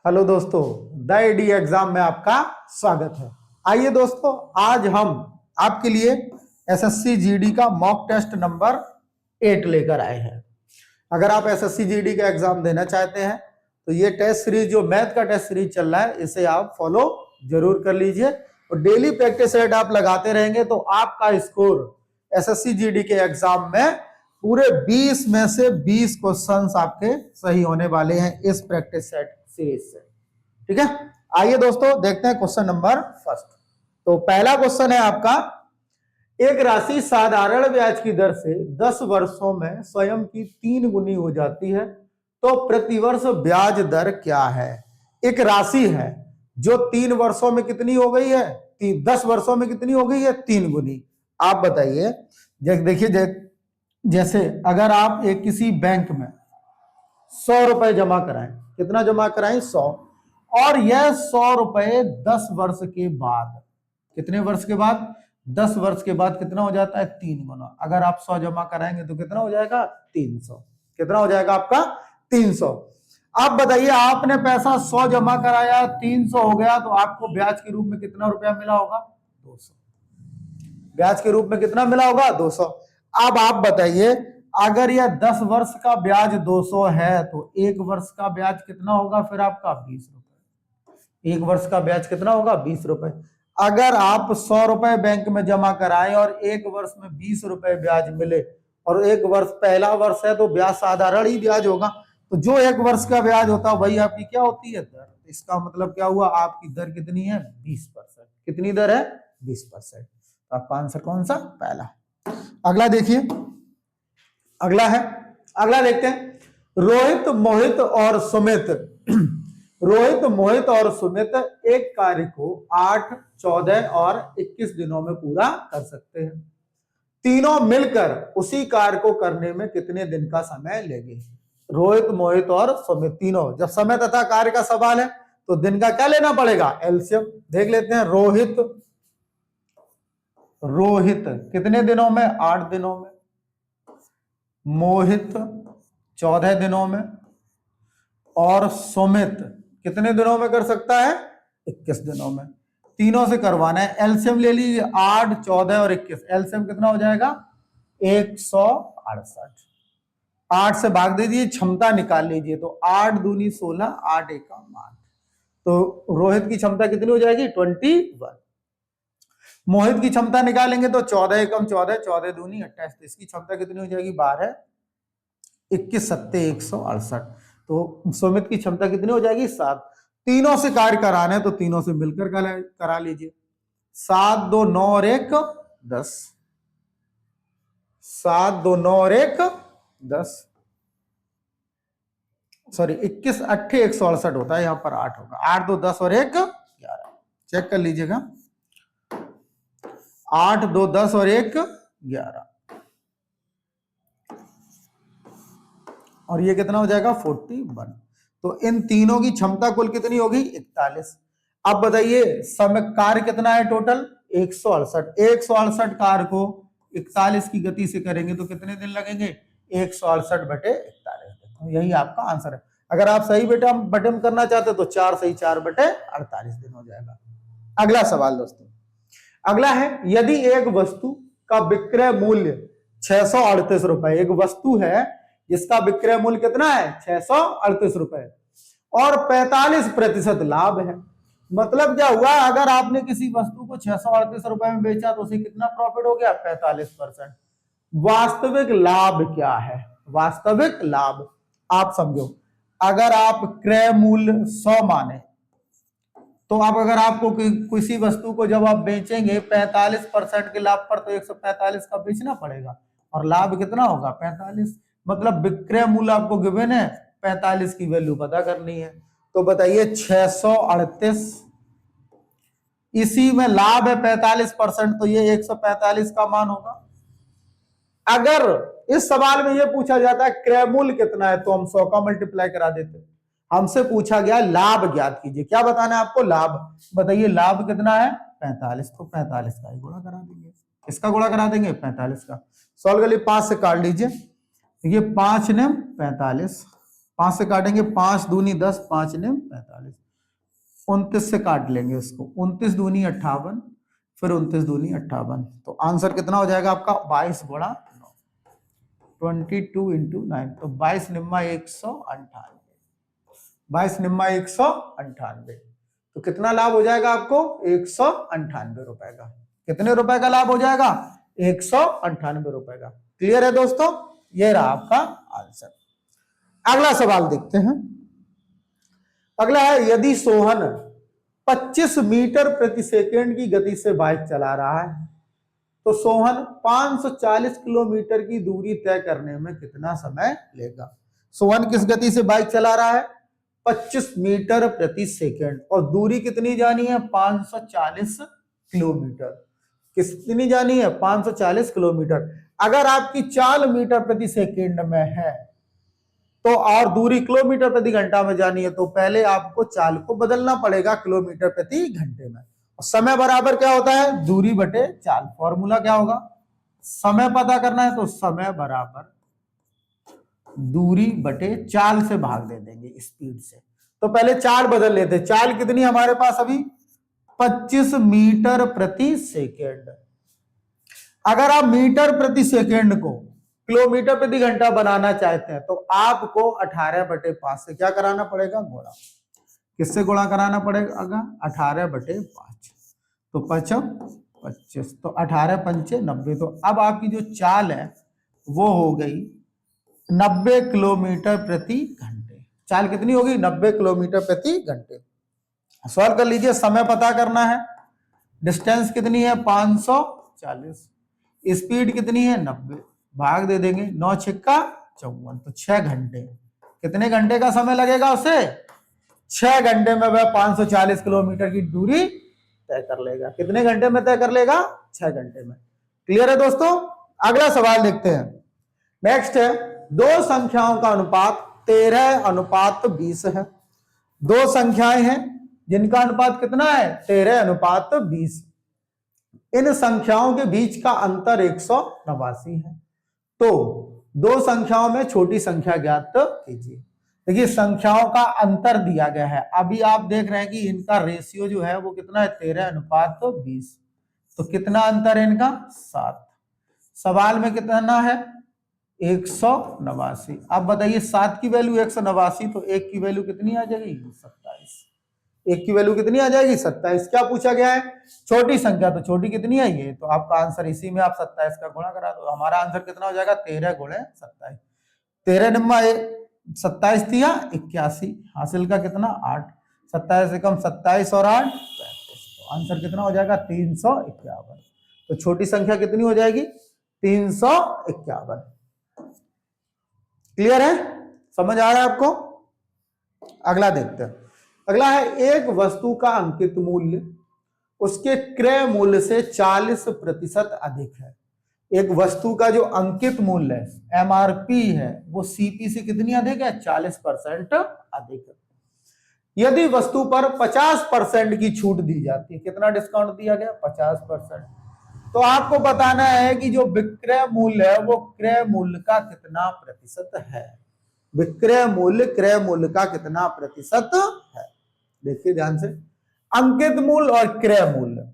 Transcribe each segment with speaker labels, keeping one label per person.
Speaker 1: Hello दोस्तों, the AD exam में आपका स्वागत है। आइए दोस्तों, आज हम आपके लिए एसएससी जीडी का मॉक टेस्ट नंबर 8 लेकर आए हैं। अगर आप एसएससी जीडी का एग्जाम देना चाहते हैं तो ये टेस्ट सीरीज जो मैथ का टेस्ट सीरीज चल रहा है इसे आप फॉलो जरूर कर लीजिए और डेली प्रैक्टिस सेट आप लगाते रहेंगे तो आपका स्कोर एसएससी जीडी के एग्जाम में पूरे 20 में से 20 क्वेश्चंस आपके सही होने वाले हैं इस प्रैक्टिस सेट सीरीज से। ठीक है, आइए दोस्तों देखते हैं क्वेश्चन नंबर फर्स्ट। तो पहला क्वेश्चन है आपका, एक राशि साधारण ब्याज की दर से 10 वर्षों में स्वयं की 3 गुनी हो जाती है तो प्रतिवर्ष ब्याज दर क्या है। एक राशि है जो 3 वर्षों में कितनी हो गई है, 10 वर्षों में कितनी हो गई है, 3 गुनी। आप बताइए, देखिए जैसे अगर आप एक किसी बैंक में 100 रुपए जमा कराएं, कितना जमा कराएं, 100, और यह 100 रुपए 10 वर्ष के बाद, कितने वर्ष के बाद, 10 वर्ष के बाद कितना हो जाता है, 3 गुना। अगर आप 100 जमा कराएंगे तो कितना हो जाएगा, 300। कितना हो जाएगा आपका, 300। आप बताइए, आपने पैसा 100 जमा कराया, 300 हो गया, तो आपको ब्याज के रूप में कितना रुपया मिला होगा, 200। ब्याज के रूप में कितना मिला होगा, 200। अब आप बताइए, अगर यह 10 वर्ष का ब्याज 200 है तो 1 वर्ष का ब्याज कितना होगा फिर आपका, 20 रुपए। 1 वर्ष का ब्याज कितना होगा, 20 रुपए। अगर आप 100 रुपए बैंक में जमा कराएं और 1 वर्ष में 20 रुपए ब्याज मिले, और 1 वर्ष पहला वर्ष है तो ब्याज साधारण ही ब्याज होगा, तो जो 1 वर्ष का ब्याज होता है वही आपकी क्या होती है, दर। इसका मतलब क्या हुआ, आपकी दर कितनी है, 20%। कितनी दर है, 20%। तो आपका आंसर कौन सा, पहला। अगला देखिए, अगला देखते हैं, रोहित मोहित और सुमित रोहित मोहित और सुमित एक कार्य को 8, 14 और 21 दिनों में पूरा कर सकते हैं। तीनों मिलकर उसी कार्य को करने में कितने दिन का समय लेंगे। रोहित मोहित और सुमित तीनों, जब समय तथा कार्य का सवाल है तो दिन का क्या लेना पड़ेगा, एलसीएम। देख लेते हैं, रोहित कितने दिनों में, 8 दिनों में, मोहित 14 दिनों में, और सुमित कितने दिनों में कर सकता है, 21 दिनों में। तीनों से करवाना है, एलसीएम ले लीजिए, 8, 14 और 21। एलसीएम कितना हो जाएगा, 168। 8 से भाग दीजिए, क्षमता निकाल लीजिए, तो 8 दूनी 16, 8 एकम 8। तो रोहित की क्षमता कितनी हो जाएगी, 21। मोहित की क्षमता निकालेंगे तो 14 एकम 14, 14 दूनी 28। तो इसकी क्षमता कितनी हो जाएगी, 12, 21 सत्ते 168। तो सुमित की क्षमता कितनी हो जाएगी, 7। तीनों से कार्य कराने तो तीनों से मिलकर करा लीजिए। 7, 2, 9 और 1 10। 7, 2, 9 और 1 10। सॉरी, 21 8 168 होता है, यहां पर 8 होगा। 8, 2, 10 और 1 11। चेक कर लीजिएगा, 8, 2, 10 और 1 11, और ये कितना हो जाएगा, 41। तो इन तीनों की क्षमता कुल कितनी होगी, 41। अब बताइए, समय कार्य कितना है टोटल, 168। 168 कार्य को 41 की गति से करेंगे तो कितने दिन लगेंगे, 168 बटे 41। तो यही आपका आंसर है। अगर आप सही बटन करना चाहते तो 4 सही 4 बटे 48 दिन हो जाएगा। अगला सवाल दोस्तों, अगला है, यदि एक वस्तु का विक्रय मूल्य 638 रुपए, एक वस्तु है जिसका विक्रय मूल्य कितना है, 638 रुपए, और 45% लाभ है। मतलब क्या हुआ, अगर आपने किसी वस्तु को 638 रुपए में बेचा तो उसे कितना प्रॉफिट हो गया, 45%। वास्तविक लाभ क्या है, वास्तविक लाभ आप समझो, अगर आप क्रय मूल्य 100 माने तो अब अगर आपको किसी वस्तु को जब आप बेचेंगे 45% के लाभ पर, तो 145 का बेचना पड़ेगा, और लाभ कितना होगा, 45। मतलब विक्रय मूल्य आपको गिवन है, 45 की वैल्यू पता करनी है। तो बताइए, 638, इसी में लाभ है 45%, तो ये 145 का मान होगा। अगर इस सवाल में यह पूछा जाता है क्रय मूल्य कितना है, तो हम 100 का मल्टीप्लाई करा देते। हमसे पूछा गया लाभ ज्ञात कीजिए, क्या बताना है आपको, लाभ। बताइए लाभ कितना है, 45, तो 45 का ही गुणा करा देंगे। किसका गुणा करा देंगे, 45 का। सॉल्व कर लिए, 5 से काट लीजिए, ये 5 ने 45, 5 से काटेंगे, 5 दूनी 10, 5 ने 45, 29 से काट लेंगे इसको, 29 दूनी 58, फिर 29 दूनी 58, तो आंसर कितना हो जाएगा आपका 22 गुणा 9, 22 इंटू 9, तो 22 निम्मा 198, 22 निम्मा 198, तो कितना लाभ हो जाएगा आपको 198 रुपए का। कितने रुपए का लाभ हो जाएगा 198 रुपए का। क्लियर है दोस्तों, ये रहा आपका आंसर। अगला सवाल देखते हैं। अगला है, यदि सोहन 25 मीटर प्रति सेकंड की गति से बाइक चला रहा है तो सोहन 540 किलोमीटर की दूरी तय करने में कितना समय लेगा। सोहन किस गति से बाइक चला रहा है 25 मीटर प्रति सेकंड, और दूरी कितनी जानी है 540 किलोमीटर। कितनी जानी है 540 किलोमीटर। अगर आपकी चाल मीटर प्रति सेकंड में है तो और दूरी किलोमीटर प्रति घंटा में जानी है, तो पहले आपको चाल को बदलना पड़ेगा किलोमीटर प्रति घंटे में। और समय बराबर क्या होता है दूरी बटे चाल। फॉर्मूला क्या होगा, समय पता करना है तो समय बराबर दूरी बटे चाल से भाग दे देंगे स्पीड से। तो पहले चाल बदल लेते। चाल कितनी हमारे पास अभी 25 मीटर प्रति सेकेंड। अगर आप मीटर प्रति सेकेंड को किलोमीटर प्रति घंटा बनाना चाहते हैं तो आपको 18/5 से क्या कराना पड़ेगा गुणा। किससे गुणा कराना पड़ेगा 18/5, तो 25, तो 18 पंचे 90, तो अब आपकी जो चाल है वो हो गई 90 किलोमीटर प्रति घंटे। चाल कितनी होगी 90 किलोमीटर प्रति घंटे। सॉल्व कर लीजिए, समय पता करना है, डिस्टेंस कितनी है 540, स्पीड कितनी है 90, भाग दे देंगे 9 छिक्का 54, तो 6 घंटे। कितने घंटे का समय लगेगा उसे 6 घंटे में वह 540 किलोमीटर की दूरी तय कर लेगा। कितने घंटे में तय कर लेगा 6 घंटे में। क्लियर है दोस्तों। अगला सवाल देखते हैं। नेक्स्ट है, दो संख्याओं का अनुपात 13:20 है। दो संख्याएं हैं जिनका अनुपात कितना है 13:20। इन संख्याओं के बीच का अंतर 189 है, तो दो संख्याओं में छोटी संख्या ज्ञात कीजिए। देखिए संख्याओं का अंतर दिया गया है, अभी आप देख रहे हैं कि इनका रेशियो जो है वो कितना है 13:20, तो कितना अंतर है इनका 7। सवाल में कितना है 189। अब बताइए 7 की वैल्यू 189, तो 1 की वैल्यू कितनी आ जाएगी 27। 1 की वैल्यू कितनी आ जाएगी 27। क्या पूछा गया है छोटी संख्या, तो छोटी कितनी है ये, तो आपका आंसर इसी में आप 27 का गुणा करा दो। हमारा आंसर कितना हो जाएगा 13 गुणे 27। 13 नंबा 27 दिया 81, हासिल का कितना 8, 27 से कम 27 और 8 35, तो आंसर कितना हो जाएगा 351। तो छोटी संख्या कितनी हो जाएगी 351। क्लियर है, समझ आ रहा है आपको। अगला देखते हैं। अगला है, एक वस्तु का अंकित मूल्य उसके क्रय मूल्य से 40% अधिक है। एक वस्तु का जो अंकित मूल्य है एमआरपी है वो सीपी से कितनी अधिक है 40% अधिक है। यदि वस्तु पर 50% की छूट दी जाती है, कितना डिस्काउंट दिया गया 50%, तो आपको बताना है कि जो विक्रय मूल्य है वो क्रय मूल्य का कितना प्रतिशत है। विक्रय मूल्य क्रय मूल्य का कितना प्रतिशत है। देखिए ध्यान से, अंकित मूल्य और क्रय मूल्य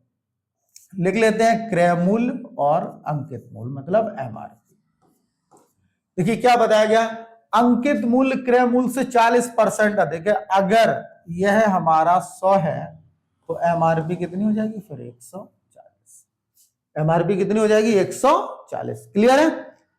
Speaker 1: लिख लेते हैं। क्रय मूल्य और अंकित मूल्य मतलब एमआरपी। देखिए क्या बताया गया, अंकित मूल्य क्रय मूल्य से 40% अधिक है। अगर यह हमारा 100 है तो एमआरपी कितनी हो जाएगी फिर 140। एमआरपी कितनी हो जाएगी 140। क्लियर है,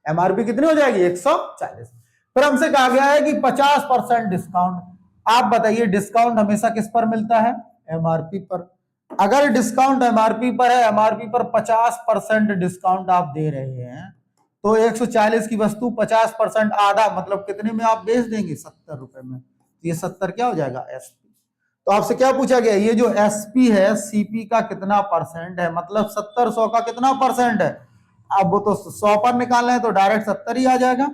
Speaker 1: एमआरपी कितनी हो जाएगी 140। फिर हमसे कहा गया है कि 50% डिस्काउंट। आप बताइए डिस्काउंट हमेशा किस पर मिलता है एमआरपी पर। अगर डिस्काउंट एमआरपी पर है, एमआरपी पर 50% डिस्काउंट आप दे रहे हैं, तो 140 की वस्तु 50% आधा मतलब कितने में आप बेच देंगे 70 रुपए में। ये 70 क्या हो जाएगा एसपी। तो आपसे क्या पूछा गया, ये जो एसपी है सीपी का कितना परसेंट है, मतलब 70 100 का कितना परसेंट है। अब वो तो 100 पर निकालना है तो डायरेक्ट 70 ही आ जाएगा।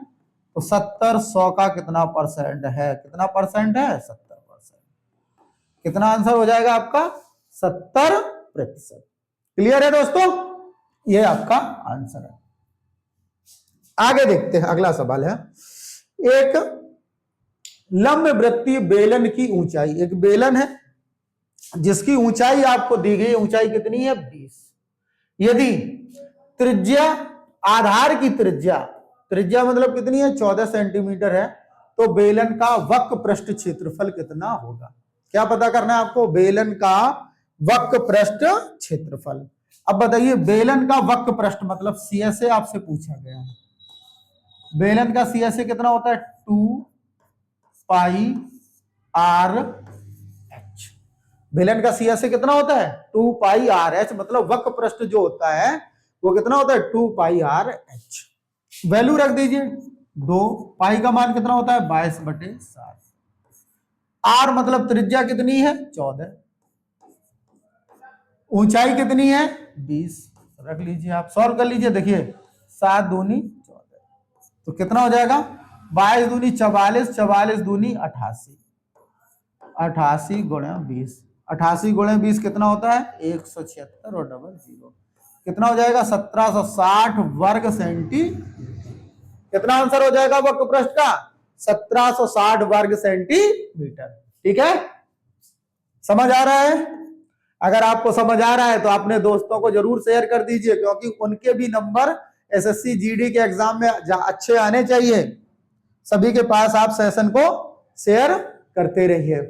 Speaker 1: तो 70 100 का कितना परसेंट है, कितना परसेंट है 70%। कितना आंसर हो जाएगा आपका 70%। क्लियर है दोस्तों, ये आपका आंसर है। आगे देखते हैं। अगला सवाल है, एक लंब वृत्तीय बेलन की ऊंचाई, एक बेलन है जिसकी ऊंचाई आपको दी गई, ऊंचाई कितनी है 20। यदि त्रिज्या, आधार की त्रिज्या, त्रिज्या मतलब कितनी है 14 सेंटीमीटर है, तो बेलन का वक्र पृष्ठ क्षेत्रफल कितना होगा? क्या पता करना है आपको? बेलन का वक्र पृष्ठ क्षेत्रफल। अब बताइए बेलन का वक्र पृष्ठ मतलब सीएसए आपसे पूछा गया है, बेलन का सीएसए कितना होता है 2 पाई आर एच। बेलन का सीएसए कितना होता है 2 पाई आर एच, मतलब वक्र पृष्ठ जो होता है वो कितना होता है 2 पाई आर एच। वैल्यू रख दीजिए 2, पाई का मान कितना होता है 22/7, आर मतलब त्रिज्या कितनी है 14, ऊंचाई कितनी है 20, रख लीजिए आप, सॉल्व कर लीजिए। देखिए 7 दूनी 14, तो कितना हो जाएगा 22 दूनी 44, 44 दूनी 88, 88 गुणा 20, 88 गुणा 20 कितना होता है 176 और डबल 0, कितना हो जाएगा 1760 वर्ग सेंटीमीटर। कितना आंसर हो जाएगा वक्र पृष्ठ का 1760 वर्ग सेंटीमीटर। ठीक है, समझ आ रहा है? अगर आपको समझ आ रहा है तो अपने दोस्तों को जरूर शेयर कर दीजिए, क्योंकि उनके भी नंबर एसएससी जीडी के एग्जाम में अच्छे आने चाहिए। सभी के पास आप सेशन को शेयर करते रहिए।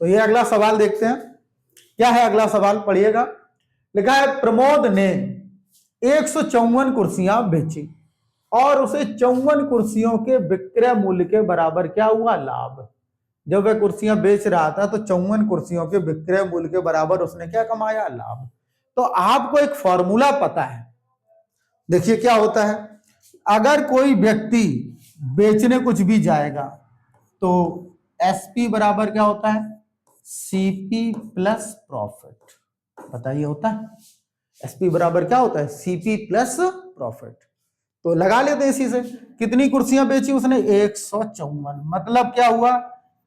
Speaker 1: तो ये अगला सवाल देखते हैं, क्या है अगला सवाल, पढ़िएगा। लिखा है प्रमोद ने 154 कुर्सियां बेची और उसे 54 कुर्सियों के विक्रय मूल्य के बराबर क्या हुआ लाभ। जब वह कुर्सियां बेच रहा था तो 54 कुर्सियों के विक्रय मूल्य के बराबर उसने क्या कमाया लाभ। तो आपको एक फॉर्मूला पता है, देखिए क्या होता है। अगर कोई व्यक्ति बेचने कुछ भी जाएगा तो एसपी बराबर क्या होता है सीपी प्लस प्रॉफिट। बताइए होता है एसपी बराबर क्या होता है सीपी प्लस प्रॉफिट। तो लगा लेते हैं इसी से, कितनी कुर्सियां बेची उसने 154, मतलब क्या हुआ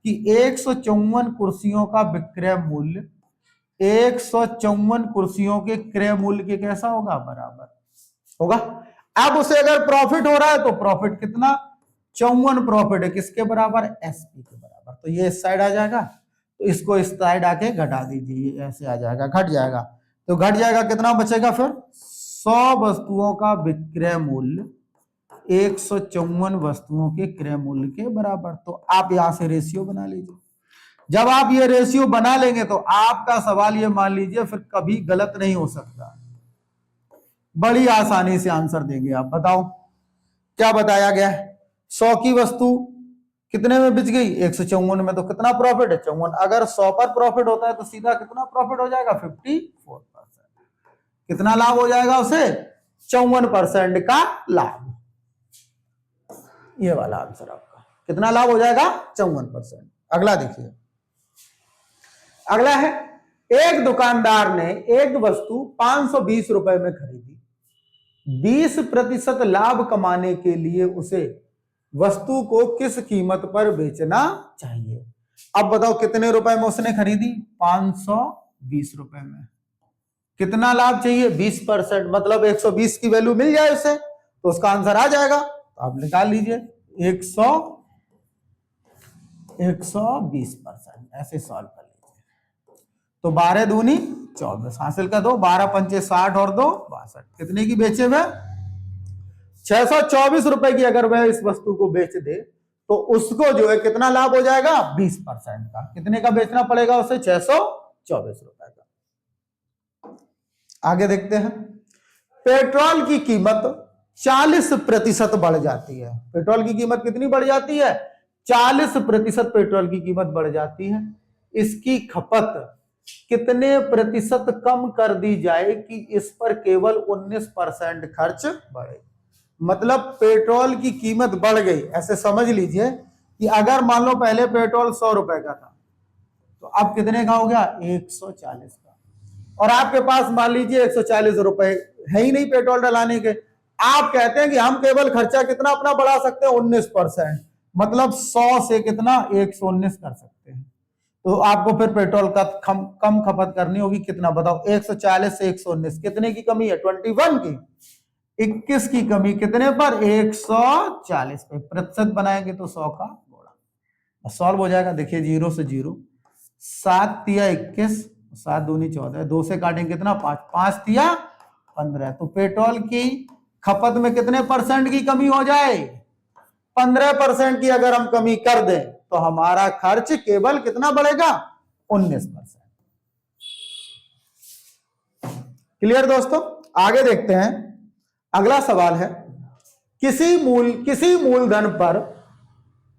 Speaker 1: कि 154 कुर्सियों का विक्रय मूल्य 154 कुर्सियों के क्रय मूल्य के कैसा होगा बराबर होगा। अब उसे अगर प्रॉफिट हो रहा है तो प्रॉफिट कितना 54 प्रॉफिट है किसके बराबर एसपी के बराबर। तो ये इस साइड आ जाएगा, तो इसको इस साइड आके घटा दीजिए, ऐसे आ जाएगा, घट जाएगा। तो घट जाएगा, कितना बचेगा फिर 100 वस्तुओं का विक्रय मूल्य 154 वस्तुओं के क्रय मूल्य के बराबर। तो आप यहां से रेशियो बना लीजिए। जब आप ये रेशियो बना लेंगे तो आपका सवाल ये मान लीजिए फिर कभी गलत नहीं हो सकता, बड़ी आसानी से आंसर देंगे आप। बताओ क्या बताया गया है, 100 की वस्तु कितने में बिक गई 154 में, तो कितना प्रॉफिट है 54। अगर 100 पर प्रॉफिट होता है तो सीधा कितना प्रॉफिट हो जाएगा 54%। कितना लाभ हो जाएगा उसे 54% का लाभ। ये वाला आंसर आपका कितना लाभ हो जाएगा 54%। अगला देखिए, अगला है एक दुकानदार ने एक वस्तु 520 रुपए में खरीदी, 20% लाभ कमाने के लिए उसे वस्तु को किस कीमत पर बेचना चाहिए। अब बताओ कितने रुपए में उसने खरीदी 520 रुपए में, कितना लाभ चाहिए 20%, मतलब 120 की वैल्यू मिल जाए उसे तो उसका आंसर आ जाएगा। तो आप निकाल लीजिए 120%, ऐसे सॉल्व कर लीजिए। तो 12 दूनी 24 हासिल कर दो, 12 पंचे 60 और 2 62, कितने की बेचे हुए 624 रुपए की। अगर वह इस वस्तु को बेच दे तो उसको जो है कितना लाभ हो जाएगा 20% का। कितने का बेचना पड़ेगा उसे 624 रुपए का। आगे देखते हैं, पेट्रोल की कीमत 40% बढ़ जाती है। पेट्रोल की कीमत कितनी बढ़ जाती है 40% पेट्रोल की कीमत बढ़ जाती है। इसकी खपत कितने प्रतिशत कम कर दी जाए कि इस पर केवल 19% खर्च बढ़े। मतलब पेट्रोल की कीमत बढ़ गई, ऐसे समझ लीजिए कि अगर मान लो पहले पेट्रोल 100 रुपए का था तो अब कितने का हो गया 140 का, और आपके पास मान लीजिए 140 रुपए है ही नहीं पेट्रोल डलाने के। आप कहते हैं कि हम केवल खर्चा कितना अपना बढ़ा सकते हैं 19%, मतलब 100 से कितना 119 कर सकते हैं। तो आपको फिर पेट्रोल का कम खपत करनी होगी, कितना बताओ 140 से 119, कितने की कमी है 21 की। 21 की कमी कितने पर? 140 पे। प्रतिशत बनाएंगे तो 100 का गुणा, सॉल्व हो जाएगा। देखिए 0 से 0, 7 तिया 21, 7 दूनी 14, 2 से काटेंगे कितना? 5, 5 तिया 15। तो पेट्रोल की खपत में कितने परसेंट की कमी हो जाए? 15% की अगर हम कमी कर दें तो हमारा खर्च केवल कितना बढ़ेगा? 19%। क्लियर दोस्तों? आगे देखते हैं। अगला सवाल है, किसी मूलधन पर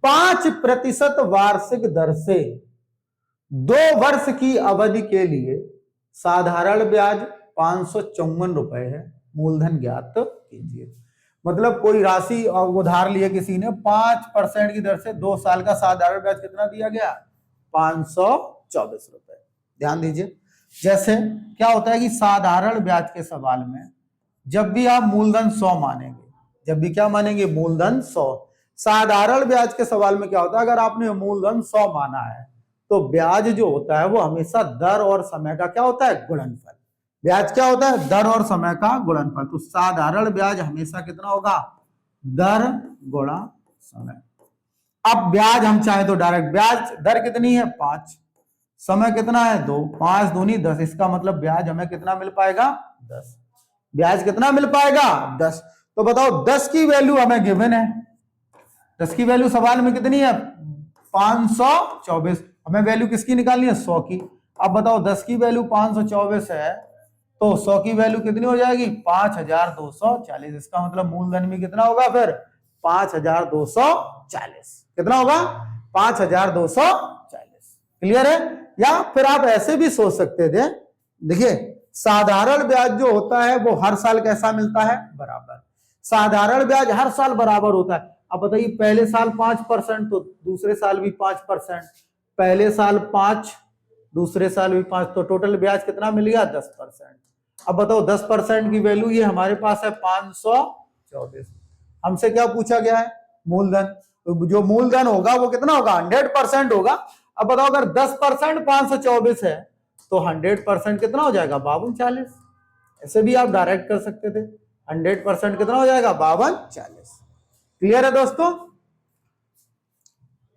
Speaker 1: 5% वार्षिक दर से 2 वर्ष की अवधि के लिए साधारण ब्याज 554 रुपए है, मूलधन ज्ञात कीजिए। मतलब कोई राशि उधार लिए किसी ने, 5% की दर से 2 साल का साधारण ब्याज कितना दिया गया? 524 रुपए। ध्यान दीजिए, जैसे क्या होता है कि साधारण ब्याज के सवाल में जब भी आप मूलधन 100 मानेंगे, जब भी क्या मानेंगे? मूलधन 100। साधारण ब्याज के सवाल में क्या होता है? अगर आपने मूलधन 100 माना है तो ब्याज जो होता है वो हमेशा दर और समय का क्या होता है? गुणनफल। ब्याज क्या होता है? दर और समय का गुणनफल। तो साधारण ब्याज हमेशा कितना होगा? दर गुणा समय। अब ब्याज हम चाहे तो डायरेक्ट, ब्याज दर कितनी है? 5, समय कितना है? 2, 5 दूनी 10। इसका मतलब ब्याज हमें कितना मिल पाएगा? 10। ब्याज कितना मिल पाएगा? 10। तो बताओ 10 की वैल्यू हमें गिवन है, 10 की वैल्यू सवाल में कितनी है? 524। हमें वैल्यू किसकी निकालनी है? 100 की। अब बताओ 10 की वैल्यू 524 है तो 100 की वैल्यू कितनी हो जाएगी? 5240। इसका मतलब मूलधन भी कितना होगा फिर? 5240। कितना होगा? 5240। क्लियर है? या फिर आप ऐसे भी सोच सकते थे, देखिए साधारण ब्याज जो होता है वो हर साल कैसा मिलता है? बराबर। साधारण ब्याज हर साल बराबर होता है। अब बताइए, पहले साल 5% तो दूसरे साल भी 5%, पहले साल 5, दूसरे साल भी 5, तो टोटल ब्याज कितना मिल गया? 10%। अब बताओ 10% की वैल्यू ये हमारे पास है 524। हमसे क्या पूछा गया है? मूलधन। तो जो मूलधन होगा वो कितना होगा? 100% होगा। अब बताओ अगर 10% 524 है तो 100% कितना हो जाएगा? 5240। ऐसे भी आप डायरेक्ट कर सकते थे। 100% कितना हो जाएगा? 5240। क्लियर है दोस्तों?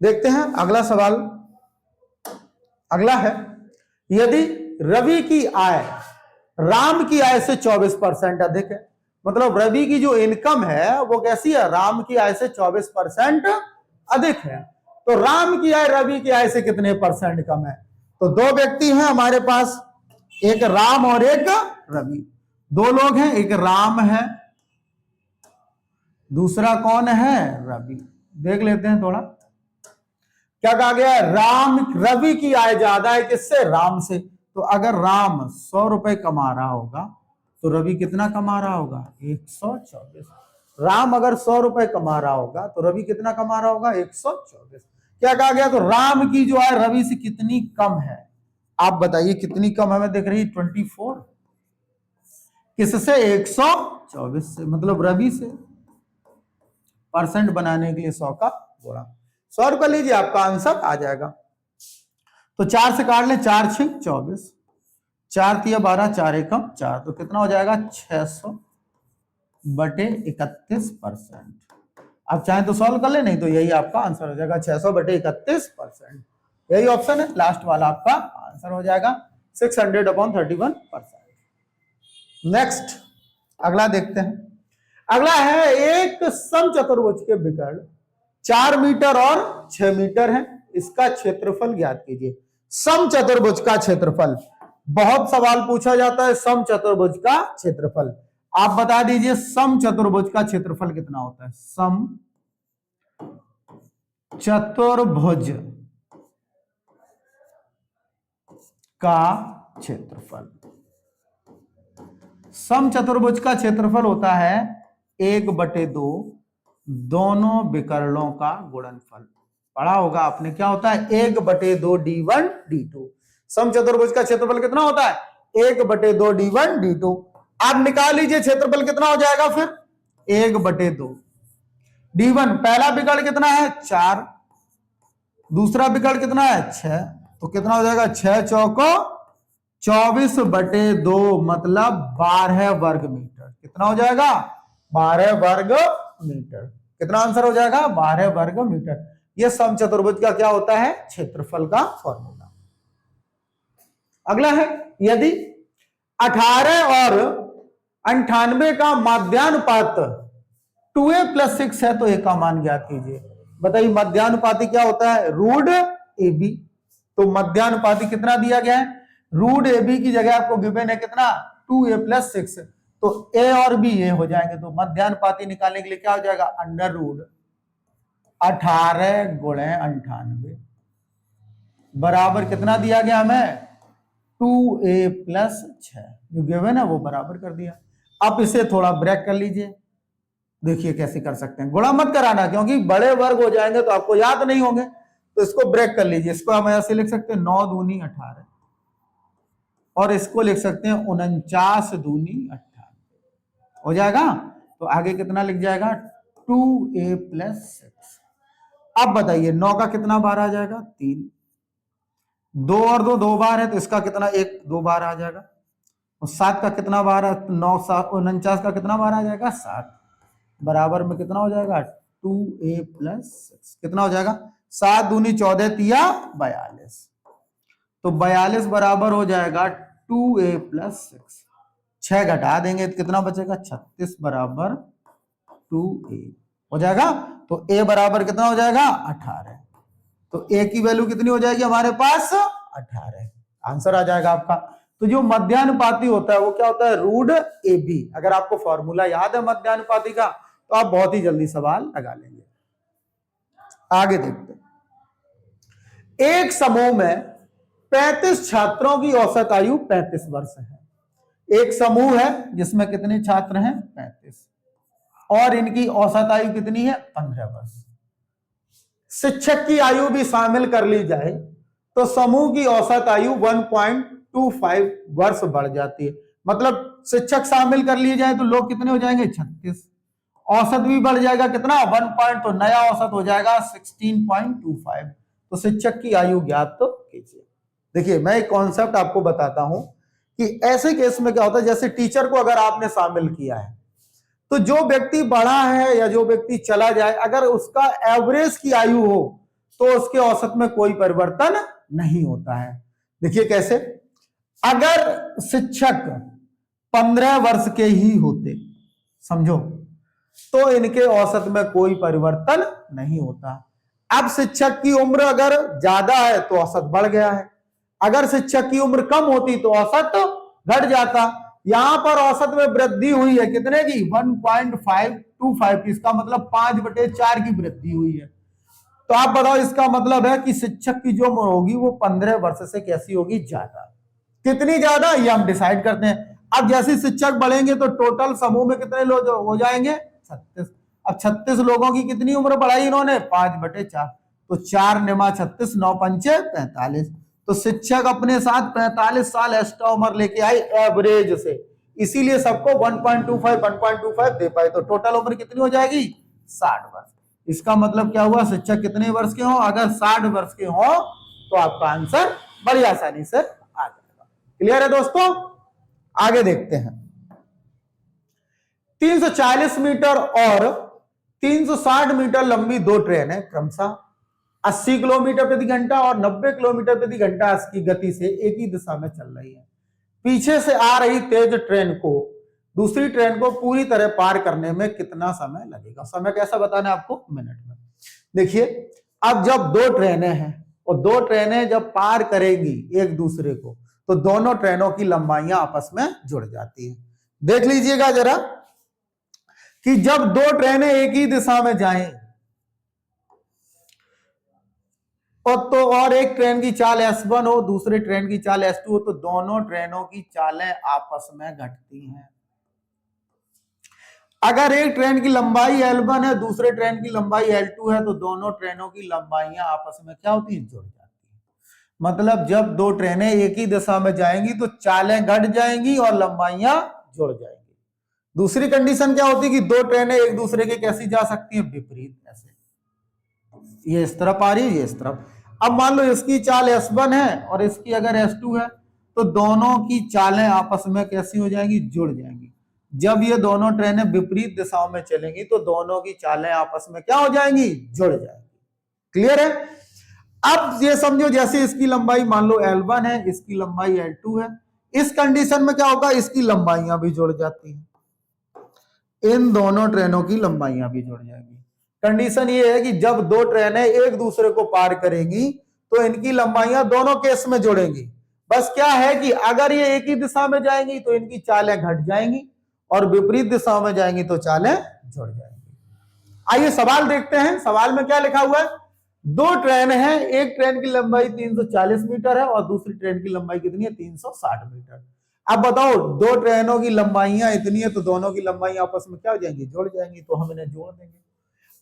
Speaker 1: देखते हैं अगला सवाल। अगला है, यदि रवि की आय राम की आय से 24% अधिक है, मतलब रवि की जो इनकम है वो कैसी है? राम की आय से 24% अधिक है। तो राम की आय रवि की आय से कितने परसेंट कम है? तो 2 व्यक्ति हैं हमारे पास, एक राम और एक रवि। 2 लोग हैं, एक राम है, दूसरा कौन है? रवि। देख लेते हैं थोड़ा क्या कहा गया है। राम, रवि की आय ज्यादा है किससे? राम से। तो अगर राम 100 रुपए कमा रहा होगा तो रवि कितना कमा रहा होगा? 124। राम अगर 100 रुपए कमा रहा होगा तो रवि कितना कमा रहा होगा? 124। क्या कहा गया? तो राम की जो आय रवि से कितनी कम है? आप बताइए कितनी कम हमें दिख रही? 24। किससे? 124 से, मतलब रवि से। परसेंट बनाने के लिए 100 का गुणा, 100 रुपए लीजिए, आपका आंसर आ जाएगा। तो 4 से काट ले, 4 6 24, 4 3 12, 4 1 4, तो कितना हो जाएगा? 600/31%। आप चाहें तो सॉल्व कर ले, नहीं तो यही आपका आंसर हो जाएगा, 600/31%। यही ऑप्शन है, लास्ट वाला आपका आंसर हो जाएगा, 600/31%। नेक्स्ट अगला देखते हैं। अगला है, एक समचतुर्भुज के विकर्ण 4 मीटर और 6 मीटर है, इसका क्षेत्रफल ज्ञात कीजिए। समचतुर्भुज का क्षेत्रफल, बहुत सवाल पूछा जाता है समचतुर्भुज का क्षेत्रफल। आप बता दीजिए समचतुर्भुज का क्षेत्रफल कितना होता है? समचतुर्भुज का क्षेत्रफल, समचतुर्भुज का क्षेत्रफल होता है 1/2 दोनों विकर्णों का गुणनफल। पढ़ा होगा आपने, क्या होता है? 1/2 d1 d2। समचतुर्भुज का क्षेत्रफल कितना होता है? 1/2 d1 d2। आप निकाल लीजिए क्षेत्रफल कितना हो जाएगा फिर? 1/2 d1, पहला विकर्ण कितना है? 4, दूसरा विकर्ण कितना है? 6, तो कितना हो जाएगा? 6 चौको 24/2, मतलब 12 वर्ग मीटर। कितना हो जाएगा? 12 वर्ग मीटर। कितना आंसर हो जाएगा? 12 वर्ग मीटर। यह समचतुर्भुज का क्या होता है? क्षेत्रफल का फॉर्मूला। अगला है, यदि 18 और 98 का माध्यानुपात 2a+6 है तो a का मान ज्ञात कीजिए। बताइए मध्यानुपाती क्या होता है? Root AB। तो मध्यानुपाती कितना दिया गया है? रूट AB की जगह आपको गिवन है कितना? 2a+6। तो a और b ये हो जाएंगे, तो मध्यानुपाती निकालने के लिए क्या हो जाएगा? अंडर रूट 18 गुणे 98 बराबर कितना दिया गया हमें? 2a+6। जो गिवन है वो बराबर कर दिया। अब इसे थोड़ा ब्रेक कर लीजिए। देखिए कैसे कर सकते हैं। गुणा मत कराना, क्योंकि बड़े वर्ग हो जाएंगे तो आपको याद नहीं होंगे। तो इसको ब्रेक कर लीजिए। इसको हम ऐसे लिख सकते हैं 9 दूनी 18 और इसको लिख सकते हैं 49 दूनी 98 हो जाएगा। तो आगे कितना लिख जाएगा? 2a+6। अब बताइए 9 का कितना बार आ जाएगा? 3। 2 और 2 2 बार है, तो इसका कितना? 1 2 बार आ जाएगा। और 7 का कितना बार है? 9 7 49 का कितना बार आ जाएगा? 7 बराबर में कितना हो जाएगा? 2a+6। कितना हो जाएगा? 7 दूनी 14 तिया 42। तो 42 बराबर हो जाएगा 2a+6। 6 घटा देंगे तो कितना बचेगा? 36 बराबर 2a हो जाएगा। तो a बराबर कितना हो जाएगा? 18। तो a की वैल्यू कितनी हो जाएगी हमारे पास? 18। आंसर आ जाएगा आपका। तो जो मध्यानुपाती होता है वो क्या होता है? Root AB। अगर आपको फॉर्मूला याद है मध्यानुपाती का तो आप बहुत ही जल्दी सवाल लगा लेंगे। आगे देखते हैं। एक समूह में 35 छात्रों की औसत आयु 35 वर्ष है। एक समूह है जिसमें कितने छात्र हैं? 35 और इनकी औसत आयु कितनी है? 15 वर्ष। शिक्षक की आयु भी शामिल कर ली जाए तो समूह की औसत आयु 1.25 वर्ष बढ़ जाती है। मतलब शिक्षक शामिल कर लिए जाए तो लोग कितने हो जाएंगे? 36। औसत भी बढ़ जाएगा कितना? 1 तो नया औसत हो जाएगा 16.25। तो शिक्षक की आयु ज्ञात तो कीजिए। देखिए मैं एक कॉन्सेप्ट आपको बताता हूं कि ऐसे केस में क्या होता है। जैसे टीचर को अगर आपने शामिल किया है तो जो व्यक्ति बड़ा है या जो व्यक्ति चला जाए, अगर उसका एवरेज की आयु हो तो उसके औसत में कोई परिवर्तन नहीं होता है। देखिए कैसे? अगर शिक्षक 15 वर्ष के ही होते, समझो, तो इनके औसत में कोई परिवर्तन नहीं होता। अब शिक्षक की उम्र अगर ज्यादा है तो औसत बढ़ गया है, अगर शिक्षक की उम्र कम होती तो औसत घट जाता। यहां पर औसत में वृद्धि हुई है कितने की? 1.525। इसका मतलब 5/4 की वृद्धि हुई है। तो आप बताओ इसका मतलब है कि शिक्षक की जो उम्र होगी वो 15 वर्ष से कैसी होगी? ज्यादा। कितनी ज्यादा ये हम डिसाइड करते हैं। अब जैसे शिक्षक बढ़ेंगे तो टोटल समूह में कितने लोग हो जाएंगे? 36। अब 36 लोगों की कितनी उम्र बढ़ाई इन्होंने? 5/4। तो 4 निमा 36 9 पंचे 45। तो शिक्षक अपने साथ 45 साल एक्स्ट्रा उम्र लेके आए एवरेज से, इसीलिए सबको 1.25 दे पाए। तो टोटल उम्र कितनी हो जाएगी? 60 वर्ष। इसका मतलब क्या हुआ? शिक्षक कितने वर्ष के हो? अगर 60 वर्ष के हो तो आपका आंसर बड़ी आसानी से आ जाएगा। क्लियर है दोस्तों? आगे देखते हैं। 340 मीटर और 360 मीटर लंबी दो ट्रेन है, क्रमशः 80 किलोमीटर प्रति घंटा और 90 किलोमीटर प्रति घंटा की गति से एक ही दिशा में चल रही है। पीछे से आ रही तेज ट्रेन को दूसरी ट्रेन को पूरी तरह पार करने में कितना समय लगेगा? समय कैसा बताना है आपको? मिनट में। देखिए अब जब दो ट्रेनें हैं और दो ट्रेनें जब पार करेंगी एक दूसरे को तो दोनों ट्रेनों की लंबाइयां आपस में जुड़ जाती है। देख लीजिएगा जरा कि जब दो ट्रेनें एक ही दिशा में जाएं और एक ट्रेन की चाल S1 हो दूसरे ट्रेन की चाल S2 हो तो दोनों ट्रेनों की चालें आपस में घटती हैं। अगर एक ट्रेन की लंबाई L1 है दूसरे ट्रेन की लंबाई L2 है तो दोनों ट्रेनों की लंबाइयां आपस में क्या होती हैं? जुड़ जाती हैं। मतलब जब दो ट्रेनें एक ही दिशा में जाएंगी तो चालें घट जाएंगी और लंबाइयां जुड़ जाएंगी। दूसरी कंडीशन क्या होती है कि दो ट्रेनें एक दूसरे के कैसी जा सकती हैं? विपरीत। ऐसे ये इस तरफ आ रही है, ये इस तरफ। अब मान लो इसकी चाल S1 है और इसकी अगर S2 है तो दोनों की चालें आपस में कैसी हो जाएंगी? जुड़ जाएंगी। जब ये दोनों ट्रेनें विपरीत दिशाओं में चलेंगी तो दोनों की चालें आपस में क्या हो जाएंगी, जुड़ जाएंगी। क्लियर है? अब ये समझो जैसे इसकी लंबाई मान लो L1 है, इसकी लंबाई L2 है, इस कंडीशन में क्या होगा, इसकी लंबाइयां भी जुड़ जाती हैं, इन दोनों ट्रेनों की लंबाइयां भी जुड़ जाएंगी। कंडीशन ये है कि जब दो ट्रेनें एक दूसरे को पार करेंगी तो इनकी लंबाइयां दोनों केस में जुड़ेंगी। बस क्या है कि अगर ये एक ही दिशा में जाएंगी तो इनकी चालें घट जाएंगी और विपरीत दिशा में जाएंगी तो चालें जुड़ जाएंगी। आइए सवाल देखते हैं। सवाल में क्या लिखा हुआ है, दो ट्रेन है, एक ट्रेन की लंबाई 340 मीटर है और दूसरी ट्रेन की लंबाई कितनी है, 360 मीटर। अब बताओ दो ट्रेनों की लंबाइयां इतनी है तो दोनों की लंबाई आपस में क्या हो जाएंगी, जुड़ जाएंगी, तो हम इन्हें जोड़ देंगे।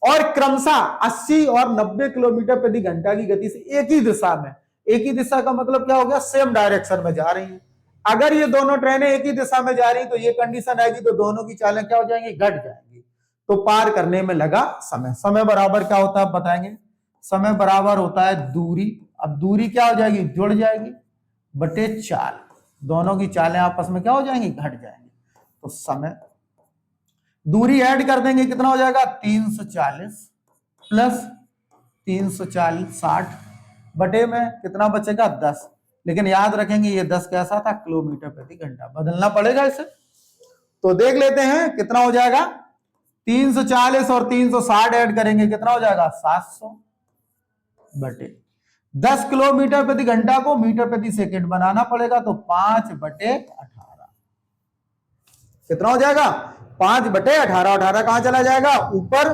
Speaker 1: और क्रमशः 80 और 90 किलोमीटर प्रति घंटा की गति से एक ही दिशा में, एक ही दिशा का मतलब क्या हो गया, सेम डायरेक्शन में जा रही है। अगर ये दोनों ट्रेनें एक ही दिशा में जा रही तो ये कंडीशन आएगी तो दोनों की चालें क्या हो जाएंगी, घट जाएंगी। तो पार करने में लगा समय, समय बराबर क्या होता है बताएंगे, समय बराबर होता है दूरी। अब दूरी क्या हो जाएगी, जुड़ जाएगी, बटे चाल, दोनों की चालें आपस में क्या हो जाएंगी, घट जाएंगी। तो समय, दूरी ऐड कर देंगे, कितना हो जाएगा, 340 प्लस 340 60 बटे में कितना बचेगा, 10। लेकिन याद रखेंगे ये 10 कैसा था, किलोमीटर प्रति घंटा, बदलना पड़ेगा इसे। तो देख लेते हैं कितना हो जाएगा, 340 और 360 ऐड करेंगे, कितना हो जाएगा, 700 बटे 10 किलोमीटर प्रति घंटा को मीटर प्रति सेकंड बनाना पड़ेगा, तो 5/18 कितना हो जाएगा, 5/18। 18 कहां चला जाएगा, ऊपर।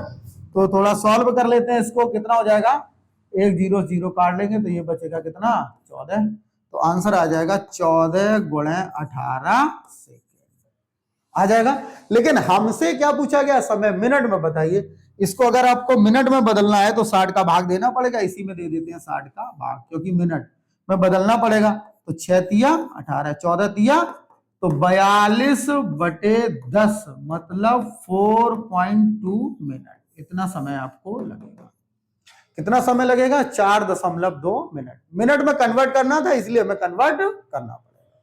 Speaker 1: तो थोड़ा सॉल्व कर लेते हैं इसको, कितना हो जाएगा, 1 0 0 काट लेंगे तो ये बचेगा कितना, 14। तो आंसर आ जाएगा 14 × 18 सेकेंड आ जाएगा। लेकिन हमसे क्या पूछा गया, समय मिनट में बताइए। इसको अगर आपको मिनट में बदलना है तो 60 का भाग देना पड़ेगा, इसी में दे देते हैं 60 का भाग, क्योंकि मिनट में बदलना पड़ेगा। तो 6 तिया 18, 14 तिया तो 42/10 मतलब 4.2 मिनट। इतना समय आपको लगेगा। कितना समय लगेगा, 4.2 मिनट। मिनट में कन्वर्ट करना था इसलिए हमें कन्वर्ट करना पड़ेगा।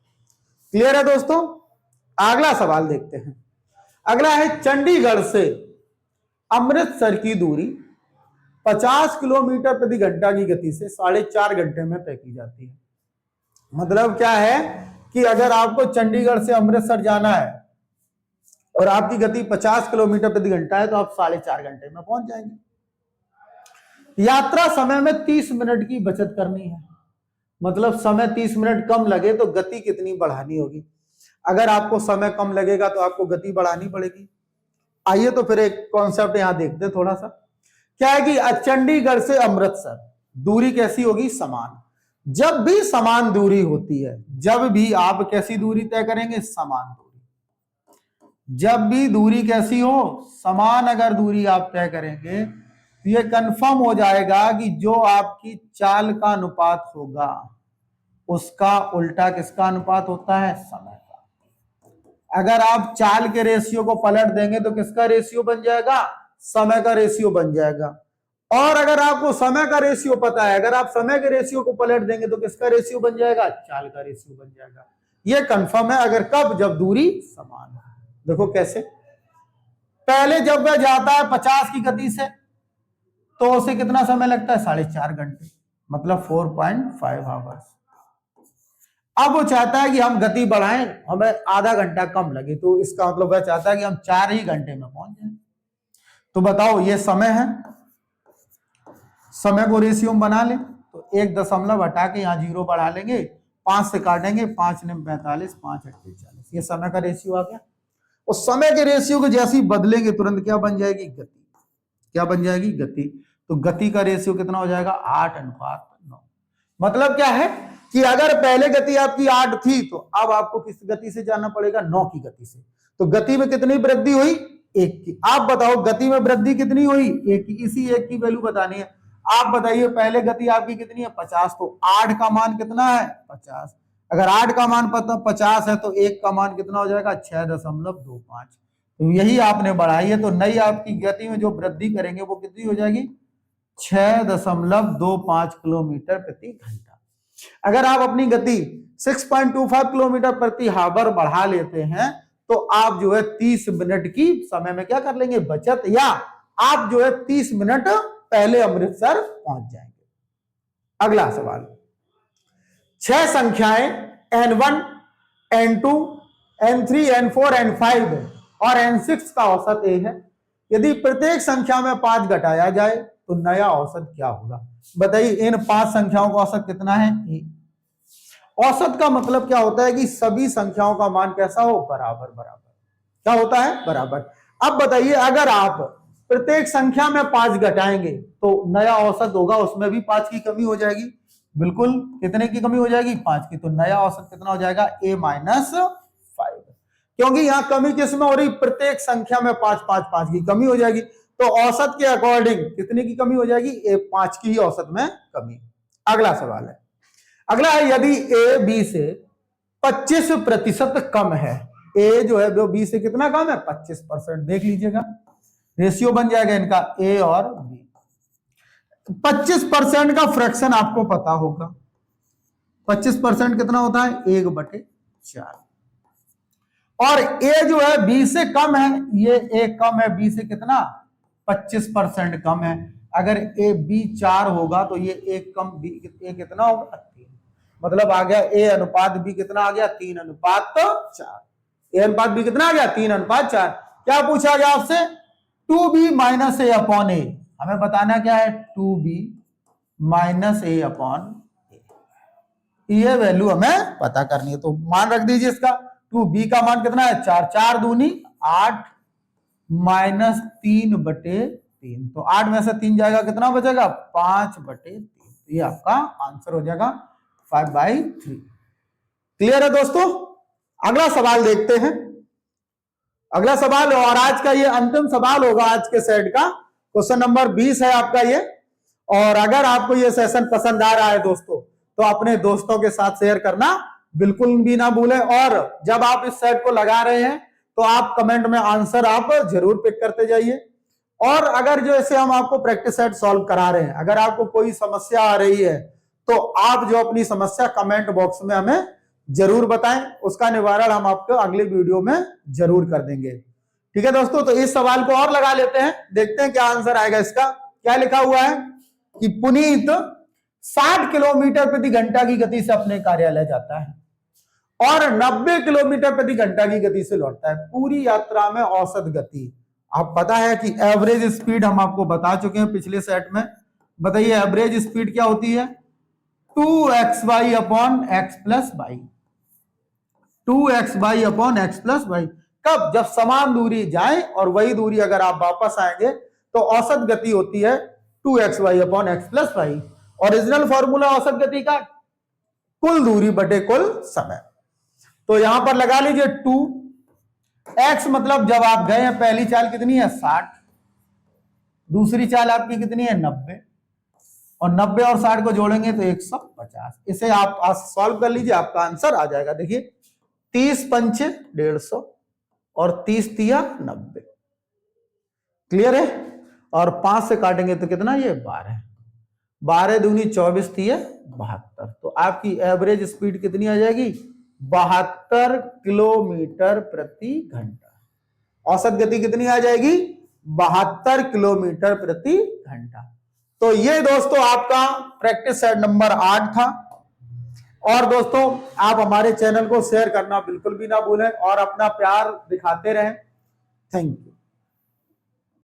Speaker 1: क्लियर है दोस्तों? अगला सवाल देखते हैं। अगला है, चंडीगढ़ से अमृतसर की दूरी 50 किलोमीटर प्रति घंटा की गति से 4.5 घंटे में तय की जाती है। मतलब क्या है कि अगर आपको चंडीगढ़ से अमृतसर जाना है और आपकी गति 50 किलोमीटर प्रति घंटा है तो आप 4.5 घंटे में पहुंच जाएंगे। यात्रा समय में 30 मिनट की बचत करनी है, मतलब समय 30 मिनट कम लगे तो गति कितनी बढ़ानी होगी। अगर आपको समय कम लगेगा तो आपको गति बढ़ानी पड़ेगी। आइए तो फिर एक कॉन्सेप्ट यहां देखते हैं थोड़ा सा। क्या है कि चंडीगढ़ से अमृतसर दूरी कैसी होगी, समान। जब भी समान दूरी होती है, जब भी आप कैसी दूरी तय करेंगे, समान दूरी। जब भी दूरी कैसी हो, समान अगर दूरी आप तय करेंगे तो ये कंफर्म हो जाएगा कि जो आपकी चाल का अनुपात होगा उसका उल्टा किसका अनुपात होता है, समय का। अगर आप चाल के रेशियो को पलट देंगे तो किसका रेशियो बन जाएगा, समय का रेशियो बन जाएगा। और अगर आपको समय का रेशियो पता है, अगर आप समय के रेशियो को पलट देंगे तो किसका रेशियो बन जाएगा, चाल का रेशियो बन जाएगा। ये कंफर्म है। अगर कब, जब दूरी समान हो। देखो कैसे, पहले जब वह जाता है 50 की गति से तो उसे कितना समय लगता है, 4.5 घंटे, मतलब 4.5 आवर्स। अब वो चाहता है कि हम गति बढ़ाएं, हमें आधा घंटा कम लगे, तो इसका मतलब वह चाहता है कि हम 4 ही घंटे में पहुंच जाएं। तो बताओ ये समय है, समय को रेशियो में बना लें तो 1 दशमलव हटा के यहाँ 0 बढ़ा लेंगे, 5 से काटेंगे, 5 ने 45, 5 8 40, ये समय का रेशियो आ गया। और समय के रेशियो को जैसे ही बदलेंगे तुरंत क्या बन जाएगी, गति। क्या बन जाएगी, गति। तो गति का रेशियो कितना हो जाएगा, 8:9। मतलब क्या है कि अगर पहले गति आपकी 8 थी तो अब आपको किस गति से जाना पड़ेगा, 9 की गति से। तो गति में कितनी वृद्धि हुई, 1 की। आप बताओ गति में वृद्धि कितनी हुई, 1 की। इसी 1 की वैल्यू बतानी है। आप बताइए पहले गति आपकी कितनी है, 50, तो 8 का मान कितना है, 50। अगर 8 का मान 50 है तो 1 का मान कितना हो जाएगा, 6.25। तो यही आपने बढ़ाई है, तो नई आपकी गति में जो वृद्धि करेंगे वो कितनी हो जाएगी, 6.25 किलोमीटर प्रति घंटा। अगर आप अपनी गति 6.25 किलोमीटर प्रति हावर बढ़ा लेते हैं तो आप जो है 30 मिनट की समय में क्या कर लेंगे, बचत, या आप जो है 30 मिनट पहले अमृतसर पहुंच जाएंगे। अगला सवाल, 6 संख्याएं n1, n2, n3, n4, n5 और n6 का औसत a है। यदि प्रत्येक संख्या में 5 घटाया जाए तो नया औसत क्या होगा? बताइए, इन 5 संख्याओं का औसत कितना है? a। औसत का मतलब क्या होता है कि सभी संख्याओं का मान कैसा हो, बराबर बराबर। क्या होता है? बराबर। अब बताइए, अगर आप प्रत्येक संख्या में 5 घटाएंगे तो नया औसत होगा, उसमें भी 5 की कमी हो जाएगी। बिल्कुल, कितने की कमी हो जाएगी? 5 की। तो नया औसत कितना हो जाएगा? a माइनस 5, क्योंकि यहां कमी किसमें हो रही? प्रत्येक संख्या में 5 5 5 की कमी हो जाएगी। तो औसत के अकॉर्डिंग कितने की कमी हो जाएगी? a 5 की ही औसत में कमी। अगला सवाल है, अगला है, यदि a b से 25% कम है, a जो है वो b से कितना कम है? 25%। देख लीजिएगा, रेशियो बन जाएगा इनका a और b। 25% का फ्रैक्शन आपको पता होगा, 25% कितना होता है? 1/4। और a जो है b से कम है, ये a कम है b से कितना? 25% कम है। अगर a b 4 होगा तो ये a कम b a कितना होगा? 3। मतलब आ गया a अनुपात b कितना आ गया? 3:4। a अनुपात b कितना आ गया? 3:4। क्या पूछा गया आपसे? 2b minus a upon a। हमें बताना क्या है? 2b minus a upon a। ये वैल्यू हमें पता करनी है, तो मान रख दीजिए इसका। 2b का मान कितना है? 4। 4 दूनी 8 माइनस 3/3। तो 8 में से 3 जाएगा, कितना बचेगा? 5/3। ये आपका आंसर हो जाएगा 5/3। क्लियर है दोस्तों? अगला सवाल देखते हैं। अगला सवाल, और आज का ये अंतिम सवाल होगा आज के सेट का। क्वेश्चन नंबर 20 है आपका ये। और अगर आपको ये सेशन पसंद आ रहा है दोस्तों, तो अपने दोस्तों के साथ शेयर करना बिल्कुल भी ना भूलें। और जब आप इस सेट को लगा रहे हैं तो आप कमेंट में आंसर आप जरूर पिक करते जाइए। और अगर जो ऐसे हम आपको प्रैक्टिस सेट सॉल्व करा रहे हैं, अगर आपको कोई समस्या आ रही है तो आप जो अपनी समस्या कमेंट बॉक्स में हमें जरूर बताएं, उसका निवारण हम आपको अगले वीडियो में जरूर कर देंगे। ठीक है दोस्तों, तो इस सवाल को और लगा लेते हैं, देखते हैं क्या आंसर आएगा इसका। क्या लिखा हुआ है कि पुनीत 60 किलोमीटर प्रति घंटा की गति से अपने कार्यालय जाता है और 90 किलोमीटर प्रति घंटा की गति से लौटता है। पूरी यात्रा में औसत गति, आप पता है कि एवरेज स्पीड हम आपको बता चुके हैं पिछले सेट में। बताइए एवरेज स्पीड क्या होती है? 2xy upon x plus y. 2xy upon x plus y. कब? जब समान दूरी जाए और वही दूरी अगर आप वापस आएंगे तो औसत गति होती है 2xy upon x plus y. Original formula औसत गति का कुल दूरी बटे कुल समय। तो यहां पर लगा लीजिए 2x, मतलब जब आप गए हैं पहली चाल कितनी है? 60, दूसरी चाल आपकी कितनी है? 90, और 90 और 60 को जोड़ेंगे तो 150। इसे आप सॉल्व कर लीजिए, आपका आंसर आ जाएगा। देखिए 30 पंचे 150 और 30 तिया 90। क्लियर है? और 5 से काटेंगे तो कितना? ये 12। 12 दूनी 24 तिया 72। तो आपकी एवरेज स्पीड कितनी आ जाएगी? 72 किलोमीटर प्रति घंटा। औसत गति कितनी आ जाएगी? 72 किलोमीटर प्रति घंटा। तो ये दोस्तों आपका प्रैक्टिस सेट नंबर 8 था। और दोस्तों आप हमारे चैनल को शेयर करना बिल्कुल भी ना भूलें और अपना प्यार दिखाते रहें। Thank you.